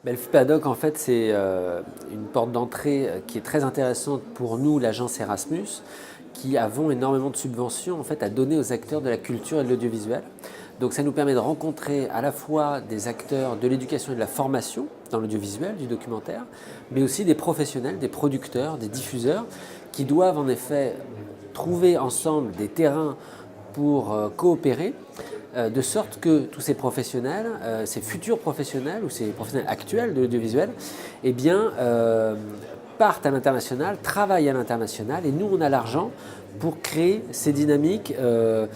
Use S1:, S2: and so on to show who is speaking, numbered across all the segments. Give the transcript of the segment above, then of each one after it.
S1: Le FIPADOC, en fait, c'est une porte d'entrée qui est très intéressante pour nous, l'agence Erasmus, qui avons énormément de subventions en fait, à donner aux acteurs de la culture et de l'audiovisuel. Donc ça nous permet de rencontrer à la fois des acteurs de l'éducation et de la formation dans l'audiovisuel, du documentaire, mais aussi des professionnels, des producteurs, des diffuseurs, qui doivent en effet trouver ensemble des terrains pour coopérer, de sorte que tous ces professionnels, ces futurs professionnels ou ces professionnels actuels de l'audiovisuel, eh bien, partent à l'international, travaillent à l'international, et nous on a l'argent pour créer ces dynamiques de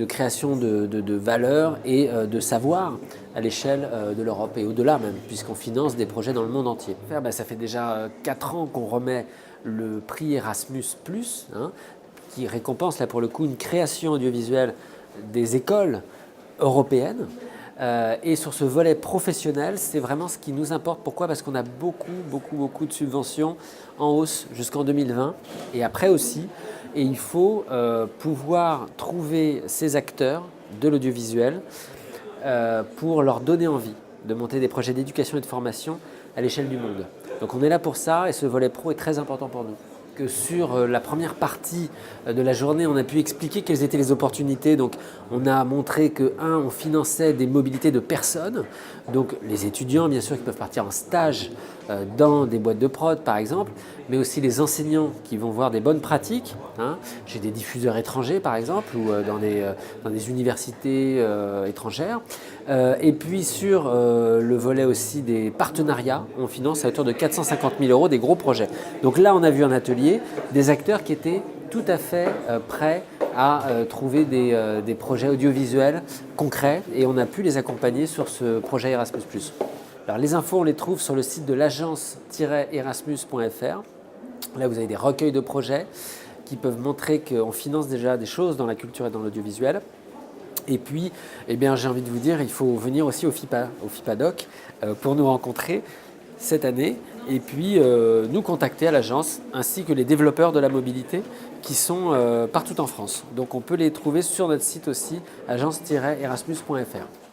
S1: création de valeur et de savoir à l'échelle de l'Europe et au-delà même, puisqu'on finance des projets dans le monde entier. Ça fait déjà 4 ans qu'on remet le prix Erasmus+, hein, qui récompense là pour le coup une création audiovisuelle des écoles européennes. Et sur ce volet professionnel, c'est vraiment ce qui nous importe. Pourquoi? Parce qu'on a beaucoup de subventions en hausse jusqu'en 2020 et après aussi. Et il faut pouvoir trouver ces acteurs de l'audiovisuel pour leur donner envie de monter des projets d'éducation et de formation à l'échelle du monde. Donc on est là pour ça et ce volet pro est très important pour nous. Que sur la première partie de la journée, on a pu expliquer quelles étaient les opportunités. Donc, on a montré que, on finançait des mobilités de personnes. Donc, les étudiants, bien sûr, qui peuvent partir en stage dans des boîtes de prod, par exemple, mais aussi les enseignants qui vont voir des bonnes pratiques, chez des diffuseurs étrangers, par exemple, ou dans des universités étrangères. Et puis, sur le volet aussi des partenariats, on finance à hauteur de 450 000 € des gros projets. Donc là, on a vu un atelier des acteurs qui étaient tout à fait prêts à trouver des projets audiovisuels concrets et on a pu les accompagner sur ce projet Erasmus+. Alors les infos, on les trouve sur le site de l'agence-erasmus.fr. Là, vous avez des recueils de projets qui peuvent montrer qu'on finance déjà des choses dans la culture et dans l'audiovisuel. Et puis, j'ai envie de vous dire, il faut venir aussi au FIPADOC pour nous rencontrer cette année et puis nous contacter à l'agence ainsi que les développeurs de la mobilité qui sont partout en France. Donc on peut les trouver sur notre site aussi, agence-erasmus.fr.